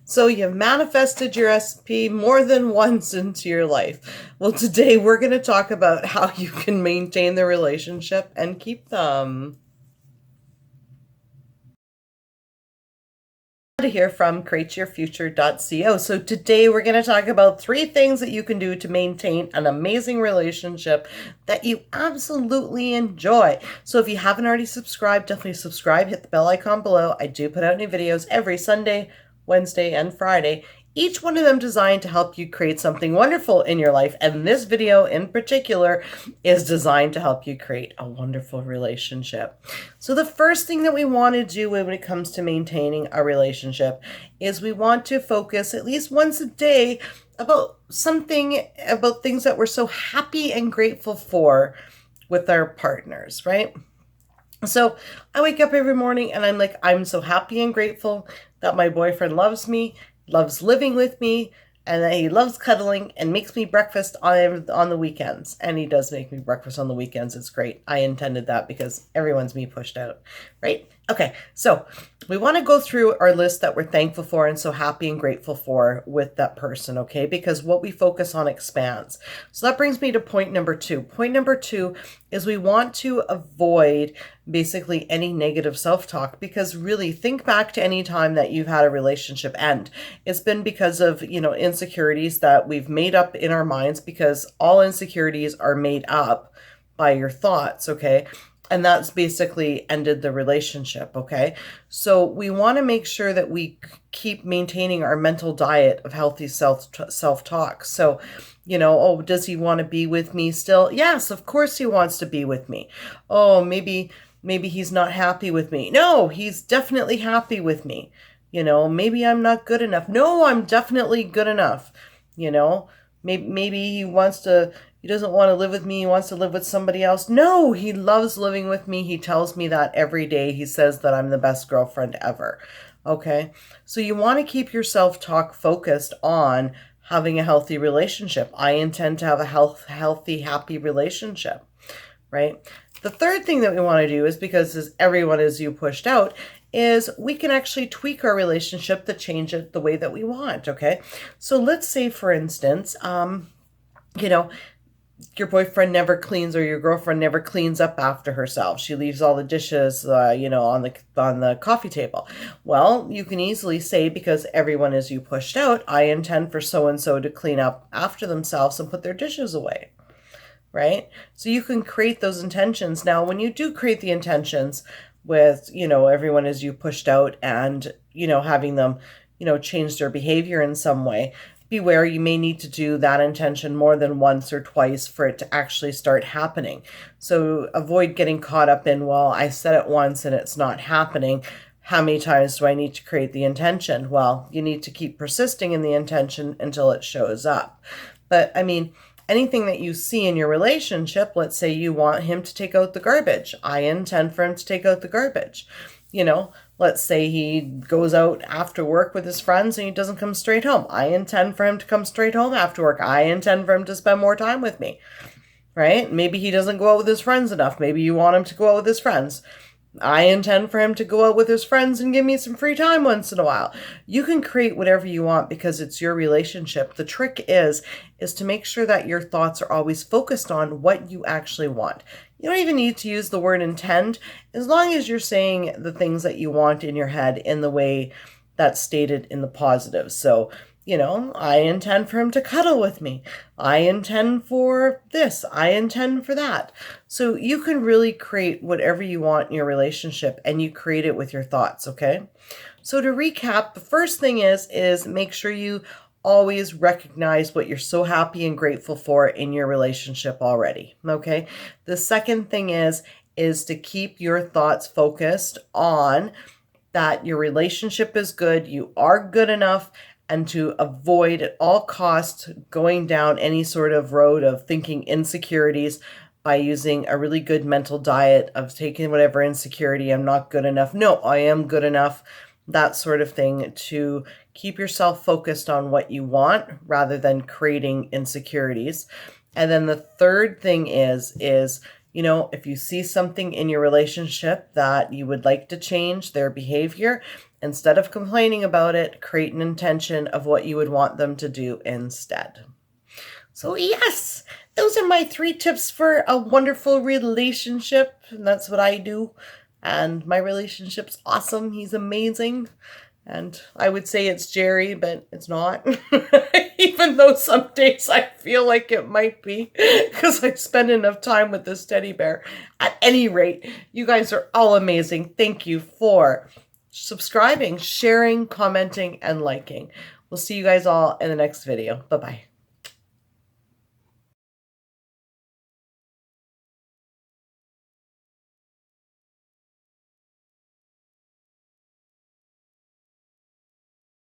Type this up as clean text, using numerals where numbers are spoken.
So you've manifested your SP more than once into your life. Well, today we're going to talk about how you can maintain the relationship and keep them. To hear from createyourfuture.co. So today we're going to talk about 3 things that you can do to maintain an amazing relationship that you absolutely enjoy. So if you haven't already subscribed, definitely subscribe, hit the bell icon below. I do put out new videos every Sunday, Wednesday, and Friday, each one of them designed to help you create something wonderful in your life. And this video in particular is designed to help you create a wonderful relationship. So the first thing that we want to do when it comes to maintaining a relationship is we want to focus at least once a day about things that we're so happy and grateful for with our partners, right? So I wake up every morning and I'm like, I'm so happy and grateful that my boyfriend loves me, loves living with me, and that he loves cuddling and makes me breakfast on the weekends. And he does make me breakfast on the weekends. It's great. I intended that because everyone's me pushed out, right? Okay, so we want to go through our list that we're thankful for and so happy and grateful for with that person, okay? Because what we focus on expands. So that brings me to point number 2. Point number 2 is we want to avoid basically any negative self-talk, because really think back to any time that you've had a relationship end. It's been because of, insecurities that we've made up in our minds, because all insecurities are made up by your thoughts, okay? And that's basically ended the relationship, okay? So we want to make sure that we keep maintaining our mental diet of healthy self-talk. So, oh, does he want to be with me still? Yes, of course he wants to be with me. Oh, maybe he's not happy with me. No, he's definitely happy with me. Maybe I'm not good enough. No, I'm definitely good enough. Maybe he doesn't want to live with me. He wants to live with somebody else. No, he loves living with me. He tells me that every day. He says that I'm the best girlfriend ever. Okay. So you want to keep your self-talk focused on having a healthy relationship. I intend to have a healthy, happy relationship, right? The third thing that we want to do is, because everyone is you pushed out, is we can actually tweak our relationship to change it the way that we want, okay? So let's say, for instance, your boyfriend never cleans, or your girlfriend never cleans up after herself. She leaves all the dishes, on the coffee table. Well, you can easily say, because everyone is you pushed out, I intend for so-and-so to clean up after themselves and put their dishes away, right? So you can create those intentions. Now, when you do create the intentions with, everyone is you pushed out and, having them, change their behavior in some way, beware, you may need to do that intention more than once or twice for it to actually start happening. So avoid getting caught up in, well, I said it once and it's not happening. How many times do I need to create the intention? Well, you need to keep persisting in the intention until it shows up. But anything that you see in your relationship, let's say you want him to take out the garbage. I intend for him to take out the garbage. Let's say he goes out after work with his friends and he doesn't come straight home. I intend for him to come straight home after work. I intend for him to spend more time with me, right? Maybe he doesn't go out with his friends enough. Maybe you want him to go out with his friends. I intend for him to go out with his friends and give me some free time once in a while. You can create whatever you want because it's your relationship. The trick is to make sure that your thoughts are always focused on what you actually want. You don't even need to use the word intend, as long as you're saying the things that you want in your head in the way that's stated in the positive. So, I intend for him to cuddle with me. I intend for this. I intend for that. So you can really create whatever you want in your relationship, and you create it with your thoughts, okay? So to recap, the first thing is make sure you always recognize what you're so happy and grateful for in your relationship already, okay? The second thing is to keep your thoughts focused on that your relationship is good, you are good enough, and to avoid at all costs going down any sort of road of thinking insecurities by using a really good mental diet of taking whatever insecurity, I'm not good enough, no, I am good enough, that sort of thing, to keep yourself focused on what you want rather than creating insecurities. And then the third thing is You know, if you see something in your relationship that you would like to change their behavior, instead of complaining about it, create an intention of what you would want them to do instead. So yes, those are my 3 tips for a wonderful relationship. And that's what I do. And my relationship's awesome. He's amazing. And I would say it's Jerry, but it's not. Even though some days I feel like it might be because I spend enough time with this teddy bear. At any rate, you guys are all amazing. Thank you for subscribing, sharing, commenting, and liking. We'll see you guys all in the next video. Bye-bye.